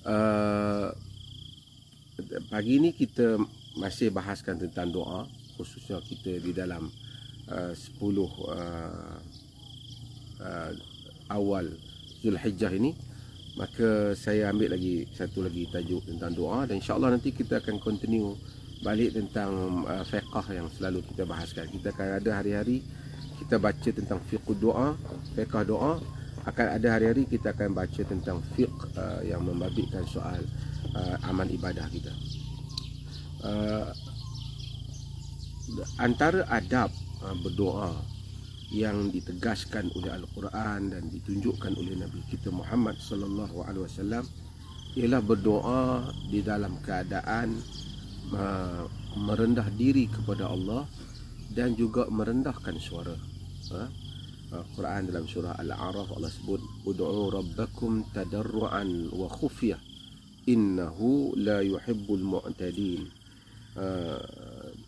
Uh, Pagi ni kita masih bahaskan tentang doa, khususnya kita di dalam 10 awal Zulhijjah ini. Maka saya ambil lagi satu lagi tajuk tentang doa, dan insyaAllah nanti kita akan continue balik tentang fiqh yang selalu kita bahaskan. Kita akan ada hari-hari kita baca tentang fiqh doa, fiqh doa. Akan ada hari-hari kita akan baca tentang fiqh yang membabitkan soal amal ibadah kita. Antara adab berdoa yang ditegaskan oleh Al-Quran dan ditunjukkan oleh Nabi kita Muhammad sallallahu alaihi wasallam ialah berdoa di dalam keadaan merendah diri kepada Allah dan juga merendahkan suara. Quran dalam surah Al-A'raf Allah sebut, ud'u rabbakum tadarruan wa khufyah innahu la yuhibbul mu'tadin.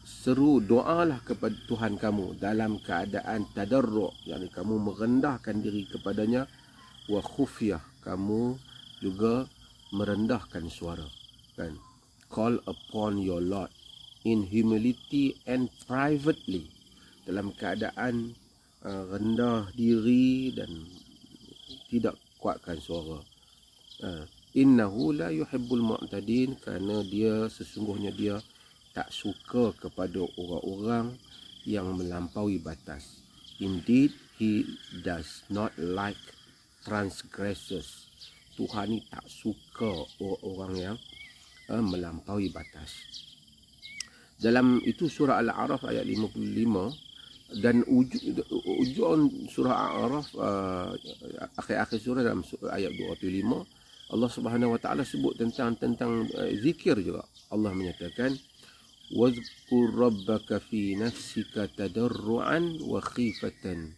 Seru doalah kepada Tuhan kamu dalam keadaan tadarru', yakni kamu merendahkan diri kepadanya, wa khufyah, kamu juga merendahkan suara, kan? Call upon your Lord in humility and privately, dalam keadaan rendah diri dan tidak kuatkan suara. Innahu la yuhibbul mu'tadin, kerana dia sesungguhnya dia tak suka kepada orang-orang yang melampaui batas. Indeed, he does not like transgressors. Tuhan ni tak suka orang-orang yang melampaui batas. Dalam itu surah Al-A'raf ayat 55, dan ujung surah Al-A'raf akhir-akhir surah dalam ayat 25, Allah Subhanahu wa taala sebut tentang zikir juga. Allah menyatakan, wazkur rabbaka fi nafsika tadarruan wa khifatan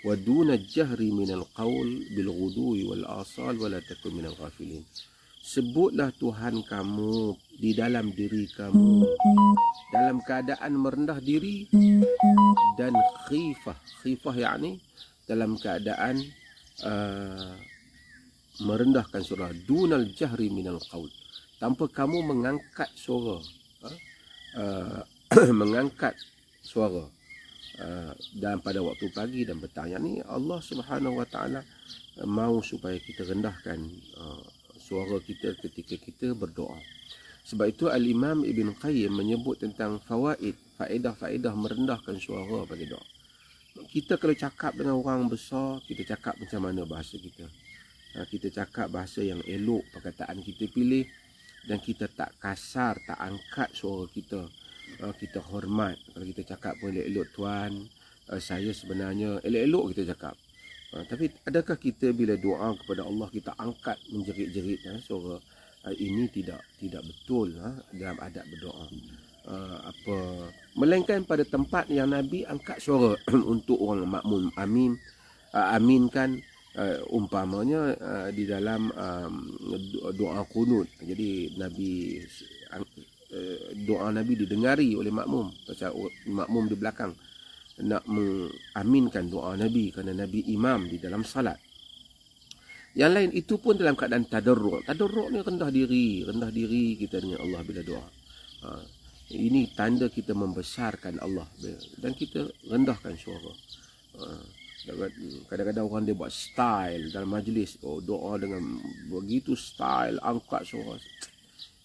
wa duna jahri minal qaul bil ghudwi wal asal wa la takun minal ghafilin. Sebutlah Tuhan kamu di dalam diri kamu dalam keadaan merendah diri dan khifah. Khifah yakni dalam keadaan merendahkan suara. Dunal jahri minal qaul, tanpa kamu mengangkat suara, mengangkat suara dan pada waktu pagi dan petang. Yang ni Allah Subhanahu wa taala mahu supaya kita rendahkan suara kita ketika kita berdoa. Sebab itu Al-Imam Ibn Qayyim menyebut tentang faedah-faedah merendahkan suara pada doa. Kita kalau cakap dengan orang besar, kita cakap macam mana bahasa kita. Kita cakap bahasa yang elok, perkataan kita pilih, dan kita tak kasar, tak angkat suara kita. Kita hormat. Kalau kita cakap pun elok-elok, tuan, saya sebenarnya elok-elok kita cakap. Tapi adakah kita bila doa kepada Allah kita angkat menjerit-jerit suara? Ini tidak betul dalam adab berdoa. Melainkan pada tempat yang Nabi angkat suara untuk orang makmum aminkan, umpamanya di dalam doa qunut. Jadi Nabi doa Nabi didengari oleh makmum, pasal makmum di belakang nak mengaminkan doa Nabi kerana Nabi imam di dalam salat. Yang lain itu pun dalam keadaan tadarru'. Tadarru' ni rendah diri kita dengan Allah bila doa. Ini tanda kita membesarkan Allah dan kita rendahkan suara. Kadang-kadang orang dia buat style dalam majlis, doa dengan begitu style, angkat suara.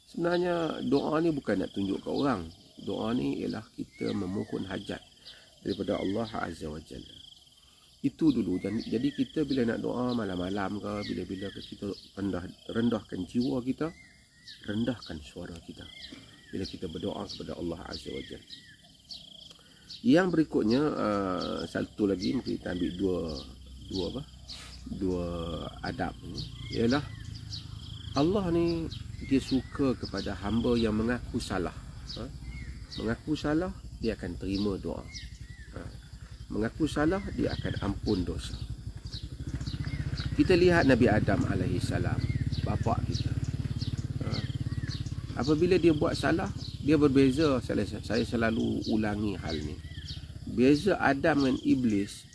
Sebenarnya doa ni bukan nak tunjuk ke orang. Doa ni ialah kita memohon hajat daripada Allah Azza wa Jalla. Itu dulu. Jadi kita bila nak doa malam-malam ke, bila-bila kita rendahkan jiwa kita, rendahkan suara kita bila kita berdoa kepada Allah Azza wa Jalla. Yang berikutnya, satu lagi mungkin kita ambil dua adab ni, ialah Allah ni dia suka kepada hamba yang mengaku salah. Mengaku salah, dia akan terima doa. Mengaku salah, dia akan ampun dosa. Kita lihat Nabi Adam alaihissalam, bapa kita. Apabila dia buat salah, dia berbeza. Saya selalu ulangi hal ni. Beza Adam dengan Iblis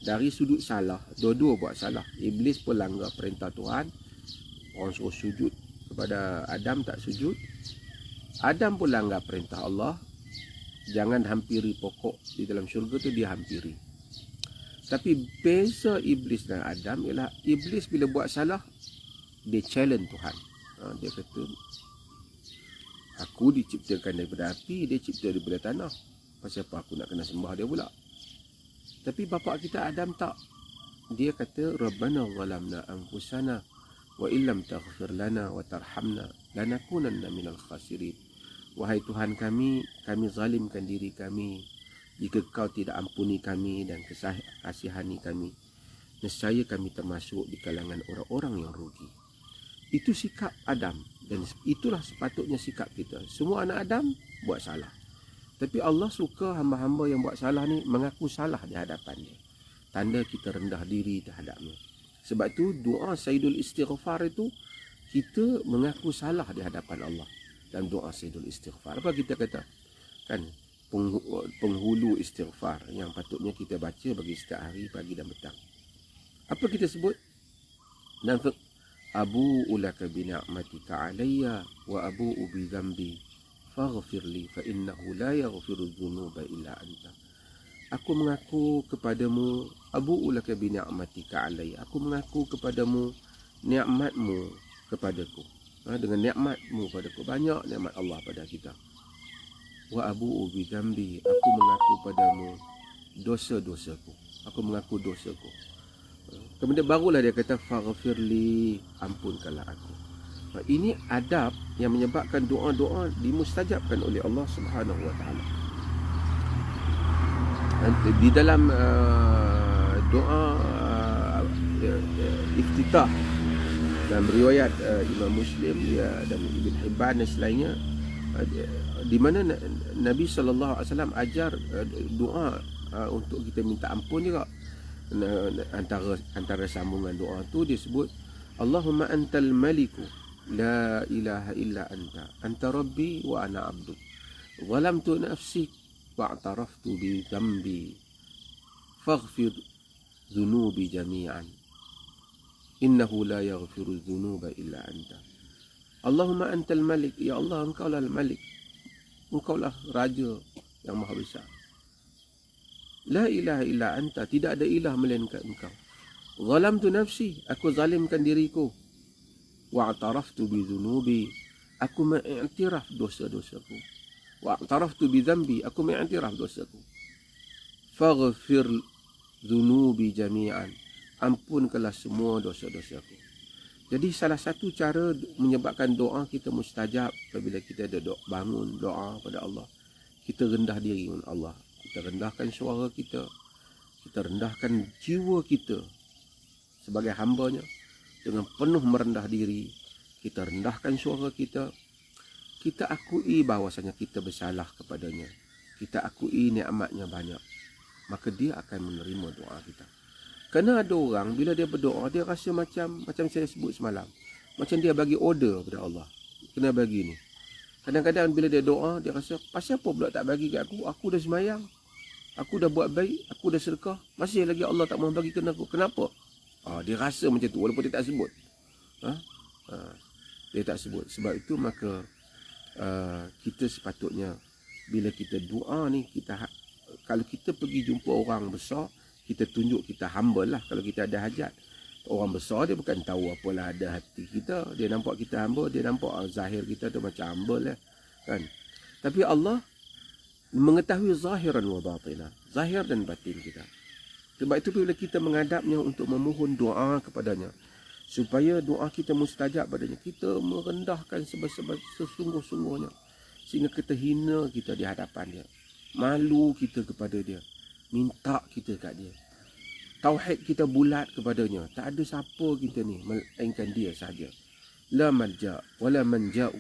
dari sudut salah. Dua-dua buat salah. Iblis pun langgar perintah Tuhan. Orang suruh sujud kepada Adam, tak sujud. Adam pun langgar perintah Allah, jangan hampiri pokok di dalam syurga tu, dia hampiri. Tapi beza Iblis dan Adam ialah Iblis bila buat salah, dia challenge Tuhan. Dia kata, aku diciptakan daripada api, dia cipta daripada tanah. Pasal apa aku nak kena sembah dia pula? Tapi bapa kita Adam tak. Dia kata, Rabbana zalamna anfusana wa illam taghfir lana wa tarhamna lanakunanna minal khasirin. Wahai Tuhan kami zalimkan diri kami. Jika kau tidak ampuni kami dan kasihani kami, nescaya kami termasuk di kalangan orang-orang yang rugi. Itu sikap Adam, dan itulah sepatutnya sikap kita. Semua anak Adam buat salah. Tapi Allah suka hamba-hamba yang buat salah ni mengaku salah di hadapannya. Tanda kita rendah diri terhadapnya. Sebab tu doa Sayyidul Istighfar itu, kita mengaku salah di hadapan Allah. Dan doa Sayyidul Istighfar, apa kita kata? Kan, penghulu istighfar yang patutnya kita baca bagi setiap hari, pagi dan petang. Apa kita sebut? Dan abu'u laka bi ni'matika alayya wa abu'u bi dhanbi faghfir li fa innahu la yaghfiru dhunuba illa anta. Aku mengaku kepadamu, abu'u laka bi ni'matika alayya. Aku mengaku kepadamu nikmatmu kepadaku. Dengan nikmatmu padaku, banyak nikmat Allah pada kita. Wa abu'u bi dhanbi, aku mengaku padamu dosa-dosaku. Aku mengaku dosaku. Kemudian barulah dia kata faghfirli, ampunkanlah aku. Ini adab yang menyebabkan doa-doa dimustajabkan oleh Allah Subhanahu wa taala. Di dalam doa iftitah dalam riwayat Imam Muslim dan Ibn Hibban dan selainnya, di mana Nabi SAW ajar doa untuk kita minta ampun juga. Antara sambungan doa tu dia sebut, Allahumma antal maliku la ilaha illa anta rabbi wa ana abduk zalamtu nafsi wa'taraftu bi dhanbi faghfir dhunubi jami'an innahu la yaghfiru dhunuba illa anta. Allahumma antal malik, ya Allah, engkaulah al-malik, engkaulah raja yang maha besar. La ilaha illa anta, tidak ada ilah melainkan engkau. Zalamtu nafsi, aku zalimkan diriku. Wa'taraftu bi dhunubi, aku mengiktiraf dosa-dosaku. Wa'taraftu bi dhanbi, aku mengiktiraf dosaku. Faghfir dhunubi jami'an, ampunkanlah semua dosa-dosaku. Jadi salah satu cara menyebabkan doa kita mustajab apabila kita ada bangun doa pada Allah, kita rendah diri dengan Allah. Kita rendahkan suara kita, kita rendahkan jiwa kita sebagai hambanya. Dengan penuh merendah diri, kita rendahkan suara kita. Kita akui bahawasanya kita bersalah kepadanya. Kita akui nikmatnya banyak. Maka dia akan menerima doa kita. Kerana ada orang bila dia berdoa, dia rasa macam saya sebut semalam, macam dia bagi order kepada Allah, kena bagi ni. Kadang-kadang bila dia doa, dia rasa, pasal apa pula tak bagi kat aku? Aku dah sembahyang, aku dah buat baik, aku dah sedekah, masih lagi Allah tak mahu bagi kena aku. Kenapa? Dia rasa macam tu walaupun dia tak sebut. Dia tak sebut. Sebab itu maka kita sepatutnya bila kita doa ni, kalau kita pergi jumpa orang besar, kita tunjuk kita humble lah. Kalau kita ada hajat, orang besar dia bukan tahu apalah ada hati kita, dia nampak kita humble, dia nampak zahir kita tu macam humble lah, kan. Tapi Allah mengetahui zahiran wa batinah, zahir dan batin kita. Sebab itu bila kita menghadapnya untuk memohon doa kepadanya, supaya doa kita mustajab padanya, kita merendahkan sesungguh-sungguhnya, sehingga kita hina kita di hadapan dia, malu kita kepada dia, minta kita kat dia, tauhid kita bulat kepadanya. Tak ada siapa kita ni melainkan dia saja. La malja wala manja'u,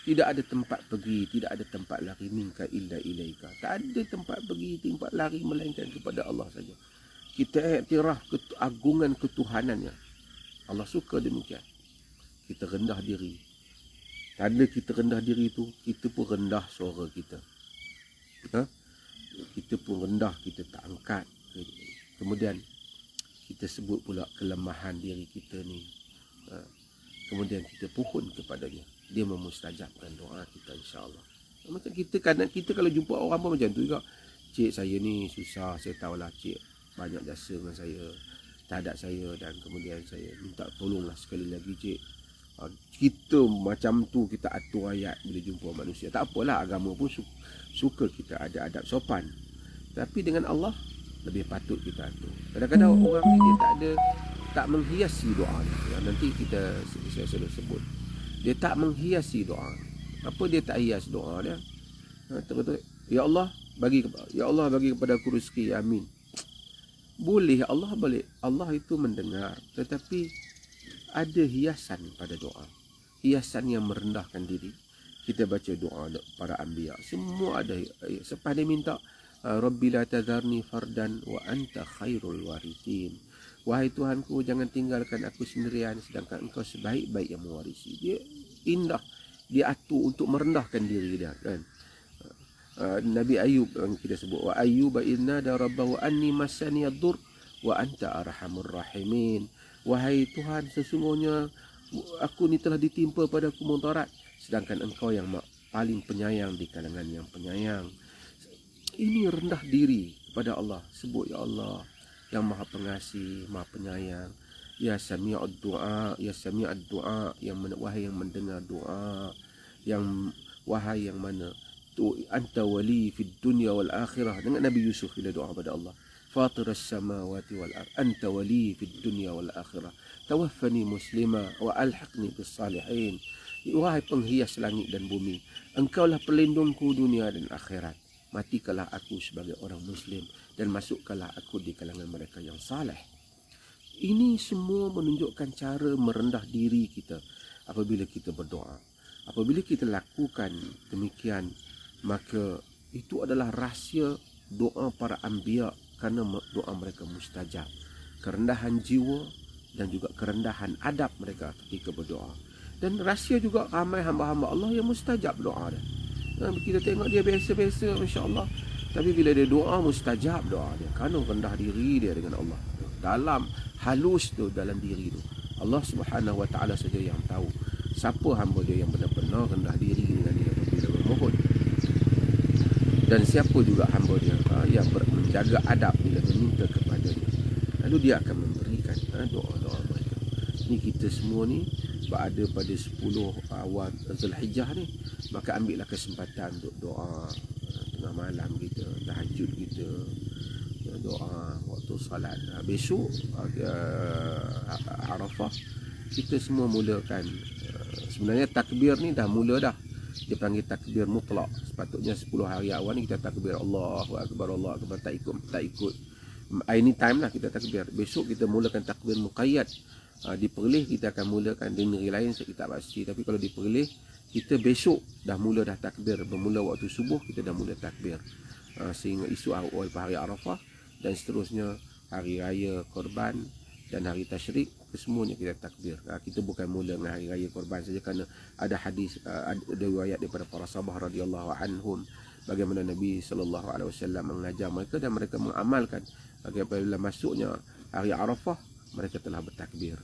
tidak ada tempat pergi, tidak ada tempat lari minka illa ilaika. Tak ada tempat pergi, tempat lari melainkan kepada Allah saja. Kita iktiraf keagungan ketuhanannya. Allah suka demikian. Kita rendah diri. Tanda kita rendah diri itu, kita pun rendah suara kita. Kita pun rendah, kita tak angkat. Kemudian kita sebut pula kelemahan diri kita ni. kemudian kita pohon kepadanya, dia memustajabkan doa kita, insya-Allah. Macam kita kadang kita kalau jumpa orang pun macam tu juga. Cik, saya ni susah, saya tahulah cik banyak jasa dengan saya terhadap saya, dan kemudian saya minta tolonglah sekali lagi cik. Kita macam tu, kita atur ayat bila jumpa manusia. Tak apalah, agama pun suka kita ada adab sopan. Tapi dengan Allah lebih patut kita atur. Kadang-kadang orang ni dia tak menghiasi doa dia. Nanti saya selalu sebut, dia tak menghiasi doa. Apa dia tak hias doa dia? Betul-betul, ya Allah bagi kepada aku rezeki, amin. Boleh, Allah boleh. Allah itu mendengar, tetapi ada hiasan pada doa. Hiasan yang merendahkan diri. Kita baca doa para anbiya, semua ada. Selepas dia minta, Rabbi la tadharni fardan wa anta khairul warithin. Wahai Tuhanku, jangan tinggalkan aku sendirian, sedangkan engkau sebaik-baik yang mewarisi. Dia indah, dia atur untuk merendahkan diri dia, kan. Nabi Ayub yang kita sebut, wa ayyuba idnada rabbahu anni massani ad-dur wa anta arhamur rahimin. Wahai Tuhan, sesungguhnya aku ni telah ditimpa padaku mudarat, sedangkan engkau yang paling penyayang di kalangan yang penyayang. Ini rendah diri kepada Allah. Sebut, ya Allah yang maha pengasih, maha penyayang. Ya sami'ud du'a, ya sami'ud du'a, wahai yang mendengar doa, wahai yang mana tu anta wali fid dunya wal akhirah. Dengan Nabi Yusuf bila doa pada Allah, Fatiras samawati wal ard, anta wali fid dunya wal akhirah, tawaffani muslima wa alhiqni bis salihin. Wahai penghias langit dan bumi, engkaulah pelindungku dunia dan akhirat. Matikanlah aku sebagai orang muslim dan masukkanlah aku di kalangan mereka yang saleh. Ini semua menunjukkan cara merendah diri kita apabila kita berdoa. Apabila kita lakukan demikian, maka itu adalah rahsia doa para anbiya, kerana doa mereka mustajab. Kerendahan jiwa dan juga kerendahan adab mereka ketika berdoa. Dan rahsia juga ramai hamba-hamba Allah yang mustajab doa dia. Kita tengok dia biasa-biasa, masya-Allah, tapi bila dia doa, mustajab doa dia, kerana rendah diri dia dengan Allah. Dalam halus tu, dalam diri tu, Allah Subhanahu Wa Taala saja yang tahu siapa hamba dia yang benar-benar rendah diri dengan dia bila memohon, dan siapa juga hamba dia yang menjaga adab bila meminta kepadanya. Lalu dia akan memberikan doa-doa mereka. Ni kita semua ni berada pada 10 awal Zulhijjah ni, maka ambillah kesempatan untuk doa tengah malam kita, tahajud kita, doa waktu salat. Besok Arafah kita semua mulakan. Sebenarnya takbir ni dah mula dah. Dia panggil takbir mutlak. Sepatutnya 10 hari awal ni kita takbir Allahu Akbar, Allahu Akbar, tak ikut. Anytime lah kita takbir. Besok kita mulakan takbir muqayyad. Di Perlis kita akan mulakan, di negeri lain saya tak pasti, tapi kalau di Perlis kita besok dah mula dah takbir. Bermula waktu subuh kita dah mula takbir, sehingga isu awal hari Arafah dan seterusnya hari raya Korban dan hari Tasyrik, kesemuanya kita takbir. Kita bukan mula dengan hari raya Korban saja, kerana ada hadis, ada riwayat daripada para sahabat radhiyallahu anhum bagaimana Nabi sallallahu alaihi wasallam mengajar mereka dan mereka mengamalkan. Apabila masuknya hari Arafah, mereka telah bertakbir.